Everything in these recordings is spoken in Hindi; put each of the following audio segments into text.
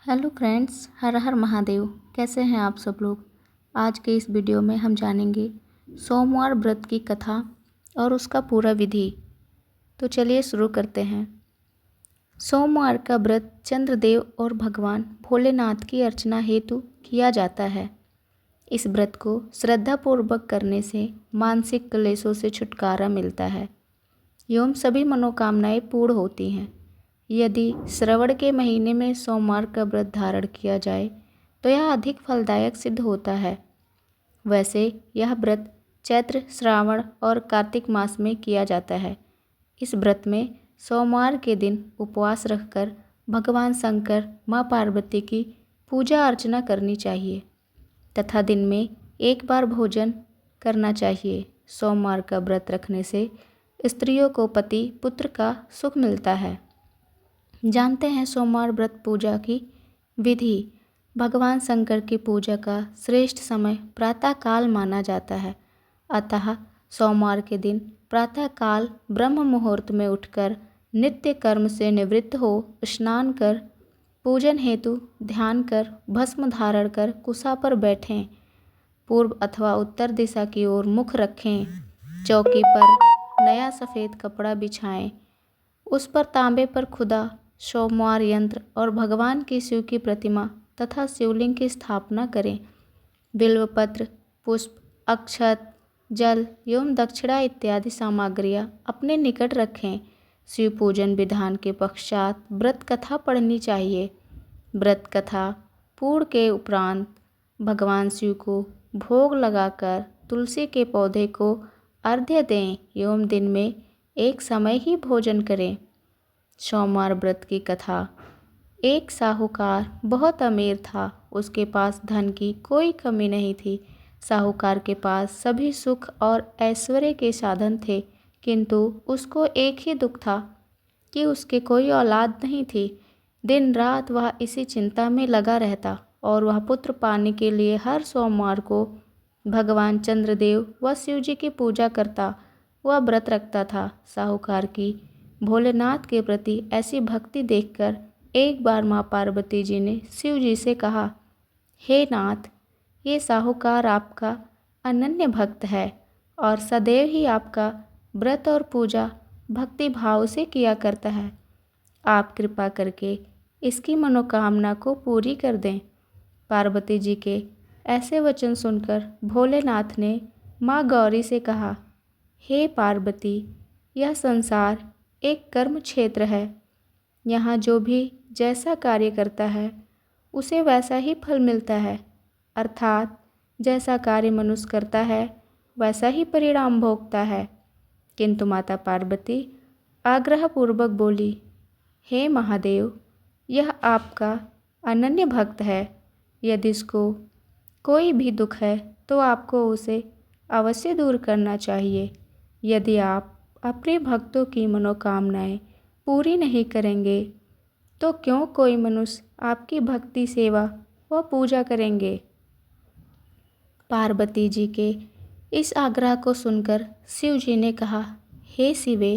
हेलो फ्रेंड्स, हर हर महादेव। कैसे हैं आप सब लोग। आज के इस वीडियो में हम जानेंगे सोमवार व्रत की कथा और उसका पूरा विधि। तो चलिए शुरू करते हैं। सोमवार का व्रत चंद्रदेव और भगवान भोलेनाथ की अर्चना हेतु किया जाता है। इस व्रत को श्रद्धापूर्वक करने से मानसिक क्लेशों से छुटकारा मिलता है एवं सभी मनोकामनाएं पूर्ण होती हैं। यदि श्रवण के महीने में सोमवार का व्रत धारण किया जाए तो यह अधिक फलदायक सिद्ध होता है। वैसे यह व्रत चैत्र, श्रावण और कार्तिक मास में किया जाता है। इस व्रत में सोमवार के दिन उपवास रखकर भगवान शंकर, माँ पार्वती की पूजा अर्चना करनी चाहिए तथा दिन में एक बार भोजन करना चाहिए। सोमवार का व्रत रखने से स्त्रियों को पति पुत्र का सुख मिलता है। जानते हैं सोमवार व्रत पूजा की विधि। भगवान शंकर की पूजा का श्रेष्ठ समय प्रातः काल माना जाता है। अतः सोमवार के दिन प्रातः काल ब्रह्म मुहूर्त में उठकर नित्य कर्म से निवृत्त हो स्नान कर पूजन हेतु ध्यान कर भस्म धारण कर कुशा पर बैठें। पूर्व अथवा उत्तर दिशा की ओर मुख रखें। चौकी पर नया सफ़ेद कपड़ा बिछाएं। उस पर तांबे पर खुदा सोमवार यंत्र और भगवान की शिव की प्रतिमा तथा शिवलिंग की स्थापना करें। बिल्वपत्र, पुष्प, अक्षत, जल एवं दक्षिणा इत्यादि सामग्रियाँ अपने निकट रखें। शिव पूजन विधान के पश्चात व्रत कथा पढ़नी चाहिए। व्रत कथा पूर्ण के उपरांत भगवान शिव को भोग लगाकर तुलसी के पौधे को अर्घ्य दें एवं दिन में एक समय ही भोजन करें। सोमवार व्रत की कथा। एक साहूकार बहुत अमीर था। उसके पास धन की कोई कमी नहीं थी। साहूकार के पास सभी सुख और ऐश्वर्य के साधन थे, किंतु उसको एक ही दुख था कि उसके कोई औलाद नहीं थी। दिन रात वह इसी चिंता में लगा रहता और वह पुत्र पाने के लिए हर सोमवार को भगवान चंद्रदेव व शिव जी की पूजा करता वह व्रत रखता था। साहूकार की भोलेनाथ के प्रति ऐसी भक्ति देखकर एक बार माँ पार्वती जी ने शिव जी से कहा, हे नाथ, ये साहूकार आपका अनन्य भक्त है और सदैव ही आपका व्रत और पूजा भक्ति भाव से किया करता है। आप कृपा करके इसकी मनोकामना को पूरी कर दें। पार्वती जी के ऐसे वचन सुनकर भोलेनाथ ने माँ गौरी से कहा, हे पार्वती, यह संसार एक कर्म क्षेत्र है। यहाँ जो भी जैसा कार्य करता है उसे वैसा ही फल मिलता है, अर्थात जैसा कार्य मनुष्य करता है वैसा ही परिणाम भोगता है। किंतु माता पार्वती आग्रहपूर्वक बोली, हे महादेव, यह आपका अनन्य भक्त है। यदि इसको कोई भी दुख है तो आपको उसे अवश्य दूर करना चाहिए। यदि आप अपने भक्तों की मनोकामनाएं पूरी नहीं करेंगे तो क्यों कोई मनुष्य आपकी भक्ति सेवा व पूजा करेंगे। पार्वती जी के इस आग्रह को सुनकर शिव जी ने कहा, हे शिवे,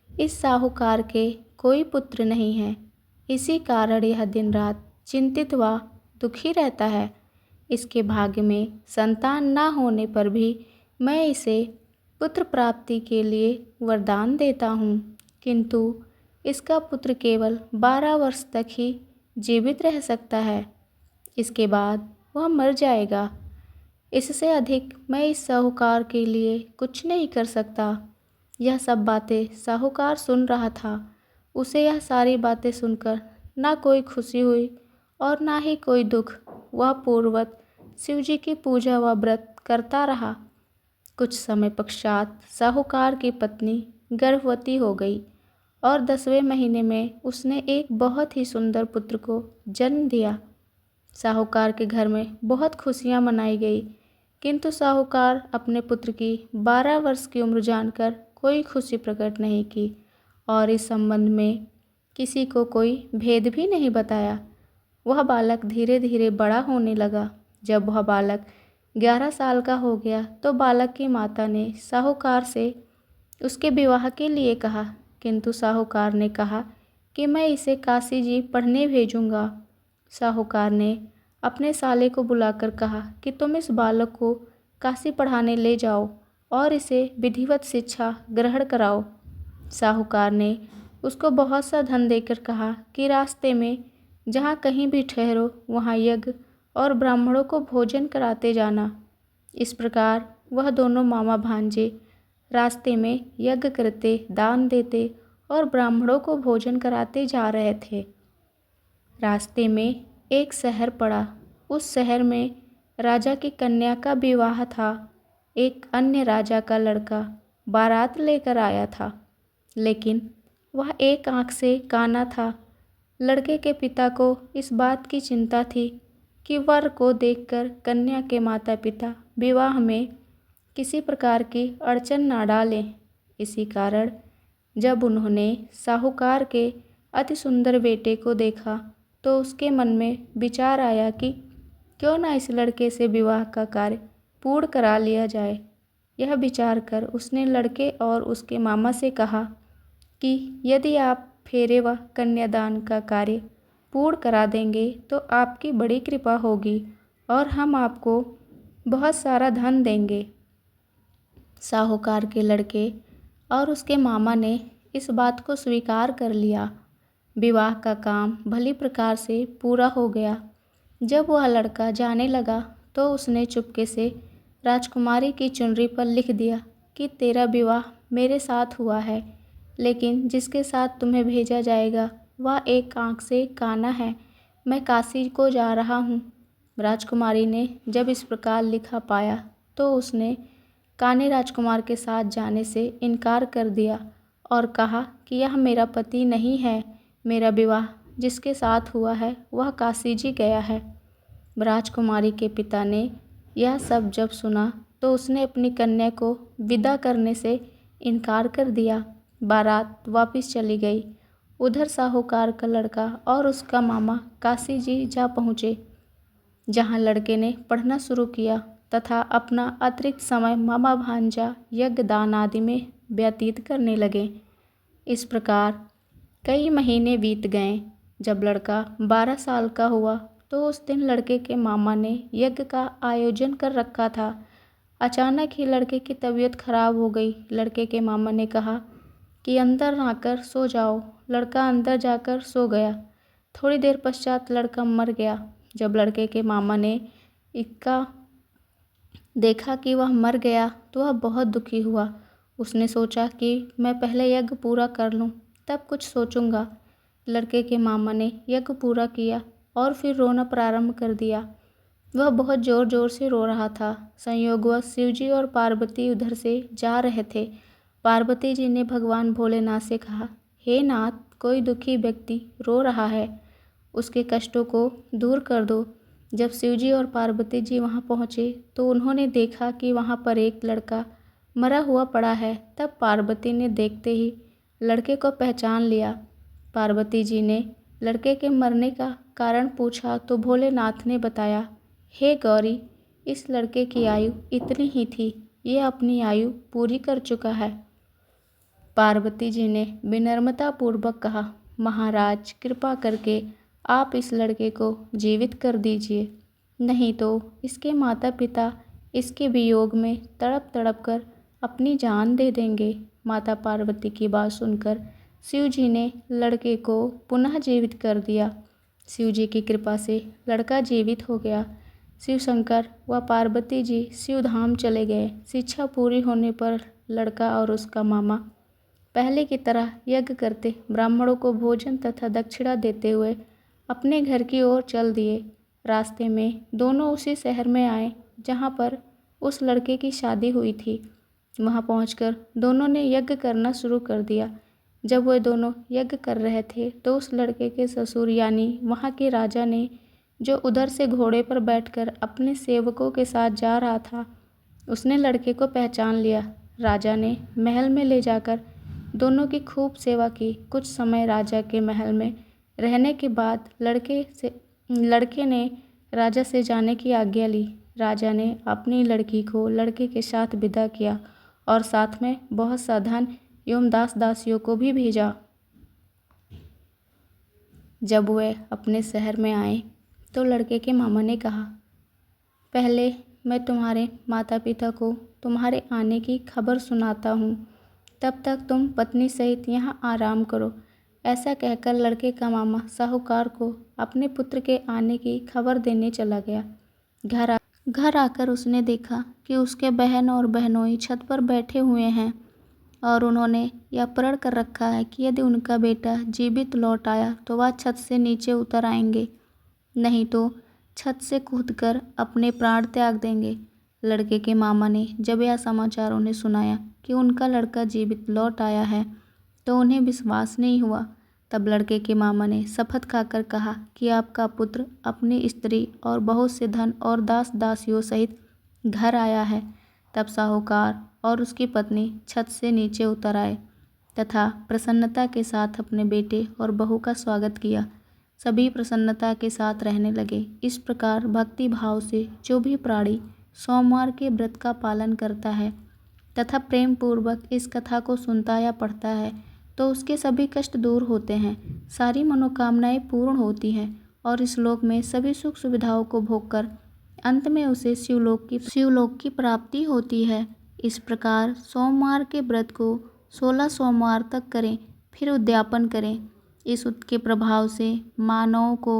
इस साहूकार के कोई पुत्र नहीं है। इसी कारण यह दिन रात चिंतित व दुखी रहता है। इसके भाग्य में संतान न होने पर भी मैं इसे पुत्र प्राप्ति के लिए वरदान देता हूँ, किंतु इसका पुत्र केवल 12 वर्ष तक ही जीवित रह सकता है। इसके बाद वह मर जाएगा। इससे अधिक मैं इस साहूकार के लिए कुछ नहीं कर सकता। यह सब बातें साहूकार सुन रहा था। उसे यह सारी बातें सुनकर ना कोई खुशी हुई और ना ही कोई दुख। वह पूर्ववत शिव जी की पूजा व व्रत करता रहा। कुछ समय पश्चात साहूकार की पत्नी गर्भवती हो गई और 10वें महीने में उसने एक बहुत ही सुंदर पुत्र को जन्म दिया। साहूकार के घर में बहुत खुशियां मनाई गई, किंतु साहूकार अपने पुत्र की 12 वर्ष की उम्र जानकर कोई खुशी प्रकट नहीं की और इस संबंध में किसी को कोई भेद भी नहीं बताया। वह बालक धीरे धीरे बड़ा होने लगा। जब वह बालक 11 साल का हो गया तो बालक की माता ने साहूकार से उसके विवाह के लिए कहा, किंतु साहूकार ने कहा कि मैं इसे काशी जी पढ़ने भेजूंगा। साहूकार ने अपने साले को बुलाकर कहा कि तुम इस बालक को काशी पढ़ाने ले जाओ और इसे विधिवत शिक्षा ग्रहण कराओ। साहूकार ने उसको बहुत सा धन देकर कहा कि रास्ते में जहाँ कहीं भी ठहरो वहाँ यज्ञ और ब्राह्मणों को भोजन कराते जाना। इस प्रकार वह दोनों मामा भांजे रास्ते में यज्ञ करते, दान देते और ब्राह्मणों को भोजन कराते जा रहे थे। रास्ते में एक शहर पड़ा। उस शहर में राजा की कन्या का विवाह था। एक अन्य राजा का लड़का बारात लेकर आया था, लेकिन वह एक आंख से काना था। लड़के के पिता को इस बात की चिंता थी कि वर को देखकर कन्या के माता पिता विवाह में किसी प्रकार की अड़चन ना डालें। इसी कारण जब उन्होंने साहूकार के अति सुंदर बेटे को देखा तो उसके मन में विचार आया कि क्यों ना इस लड़के से विवाह का कार्य पूर्ण करा लिया जाए। यह विचार कर उसने लड़के और उसके मामा से कहा कि यदि आप फेरे व कन्यादान का कार्य पूर्ण करा देंगे तो आपकी बड़ी कृपा होगी और हम आपको बहुत सारा धन देंगे। साहूकार के लड़के और उसके मामा ने इस बात को स्वीकार कर लिया। विवाह का काम भली प्रकार से पूरा हो गया। जब वह लड़का जाने लगा तो उसने चुपके से राजकुमारी की चुनरी पर लिख दिया कि तेरा विवाह मेरे साथ हुआ है, लेकिन जिसके साथ तुम्हें भेजा जाएगा वह एक आंख से काना है। मैं काशी को जा रहा हूँ। राजकुमारी ने जब इस प्रकार लिखा पाया तो उसने काने राजकुमार के साथ जाने से इनकार कर दिया और कहा कि यह मेरा पति नहीं है। मेरा विवाह जिसके साथ हुआ है वह काशी जी गया है। राजकुमारी के पिता ने यह सब जब सुना तो उसने अपनी कन्या को विदा करने से इनकार कर दिया। बारात वापस चली गई। उधर साहूकार का लड़का और उसका मामा काशी जी जा पहुँचे, जहाँ लड़के ने पढ़ना शुरू किया तथा अपना अतिरिक्त समय मामा भांजा यज्ञ दान आदि में व्यतीत करने लगे। इस प्रकार कई महीने बीत गए। जब लड़का 12 साल का हुआ तो उस दिन लड़के के मामा ने यज्ञ का आयोजन कर रखा था। अचानक ही लड़के की तबीयत खराब हो गई। लड़के के मामा ने कहा कि अंदर आकर सो जाओ। लड़का अंदर जाकर सो गया। थोड़ी देर पश्चात लड़का मर गया। जब लड़के के मामा ने इसका देखा कि वह मर गया तो वह बहुत दुखी हुआ। उसने सोचा कि मैं पहले यज्ञ पूरा कर लूं, तब कुछ सोचूंगा। लड़के के मामा ने यज्ञ पूरा किया और फिर रोना प्रारंभ कर दिया। वह बहुत ज़ोर ज़ोर से रो रहा था। संयोगवश शिवजी और पार्वती उधर से जा रहे थे। पार्वती जी ने भगवान भोलेनाथ से कहा, हे नाथ, कोई दुखी व्यक्ति रो रहा है, उसके कष्टों को दूर कर दो। जब शिवजी और पार्वती जी वहाँ पहुँचे तो उन्होंने देखा कि वहाँ पर एक लड़का मरा हुआ पड़ा है। तब पार्वती ने देखते ही लड़के को पहचान लिया। पार्वती जी ने लड़के के मरने का कारण पूछा तो भोलेनाथ ने बताया, हे गौरी, इस लड़के की आयु इतनी ही थी, ये अपनी आयु पूरी कर चुका है। पार्वती जी ने विनम्रता पूर्वक कहा, महाराज, कृपा करके आप इस लड़के को जीवित कर दीजिए, नहीं तो इसके माता पिता इसके वियोग में तड़प तड़प कर अपनी जान दे देंगे। माता पार्वती की बात सुनकर शिव जी ने लड़के को पुनः जीवित कर दिया। शिव जी की कृपा से लड़का जीवित हो गया। शिव शंकर व पार्वती जी शिव धाम चले गए। शिक्षा पूरी होने पर लड़का और उसका मामा पहले की तरह यज्ञ करते, ब्राह्मणों को भोजन तथा दक्षिणा देते हुए अपने घर की ओर चल दिए। रास्ते में दोनों उसी शहर में आए जहाँ पर उस लड़के की शादी हुई थी। वहाँ पहुंचकर दोनों ने यज्ञ करना शुरू कर दिया। जब वे दोनों यज्ञ कर रहे थे तो उस लड़के के ससुर यानी वहाँ के राजा ने, जो उधर से घोड़े पर बैठकर अपने सेवकों के साथ जा रहा था, उसने लड़के को पहचान लिया। राजा ने महल में ले जाकर दोनों की खूब सेवा की। कुछ समय राजा के महल में रहने के बाद लड़के ने राजा से जाने की आज्ञा ली। राजा ने अपनी लड़की को लड़के के साथ विदा किया और साथ में बहुत सा धन एवं दास दासियों को भी भेजा। जब वे अपने शहर में आए तो लड़के के मामा ने कहा, पहले मैं तुम्हारे माता पिता को तुम्हारे आने की खबर सुनाता हूँ, तब तक तुम पत्नी सहित यहाँ आराम करो। ऐसा कहकर लड़के का मामा साहूकार को अपने पुत्र के आने की खबर देने चला गया। घर आकर उसने देखा कि उसके बहन और बहनोई छत पर बैठे हुए हैं और उन्होंने यह प्रण कर रखा है कि यदि उनका बेटा जीवित लौट आया तो वह छत से नीचे उतर आएंगे, नहीं तो छत से कूदकर अपने प्राण त्याग देंगे। लड़के के मामा ने जब यह समाचार उन्हें सुनाया कि उनका लड़का जीवित लौट आया है तो उन्हें विश्वास नहीं हुआ। तब लड़के के मामा ने शपथ खाकर कहा कि आपका पुत्र अपनी स्त्री और बहुत से धन और दास दासियों सहित घर आया है। तब साहूकार और उसकी पत्नी छत से नीचे उतर आए तथा प्रसन्नता के साथ अपने बेटे और बहू का स्वागत किया। सभी प्रसन्नता के साथ रहने लगे। इस प्रकार भक्ति भाव से जो भी प्राणी सोमवार के व्रत का पालन करता है तथा प्रेम पूर्वक इस कथा को सुनता या पढ़ता है तो उसके सभी कष्ट दूर होते हैं, सारी मनोकामनाएं पूर्ण होती हैं और इस लोक में सभी सुख सुविधाओं को भोगकर अंत में उसे शिवलोक की प्राप्ति होती है। इस प्रकार सोमवार के व्रत को 16 सोमवार तक करें, फिर उद्यापन करें। इस के प्रभाव से मानव को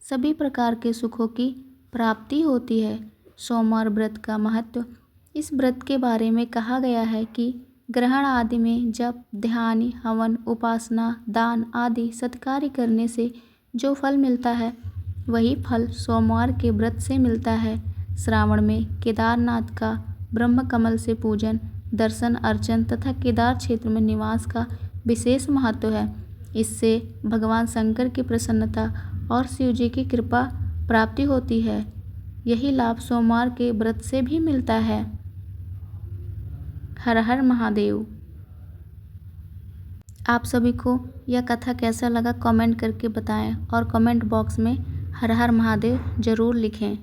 सभी प्रकार के सुखों की प्राप्ति होती है। सोमवार व्रत का महत्व। इस व्रत के बारे में कहा गया है कि ग्रहण आदि में जप, ध्यान, हवन, उपासना, दान आदि सत्कार्य करने से जो फल मिलता है वही फल सोमवार के व्रत से मिलता है। श्रावण में केदारनाथ का ब्रह्म कमल से पूजन, दर्शन, अर्चन तथा केदार क्षेत्र में निवास का विशेष महत्व है। इससे भगवान शंकर की प्रसन्नता और शिव जी की कृपा प्राप्ति होती है। यही लाभ सोमवार के व्रत से भी मिलता है। हर हर महादेव। आप सभी को यह कथा कैसा लगा कमेंट करके बताएं और कमेंट बॉक्स में हर हर महादेव ज़रूर लिखें।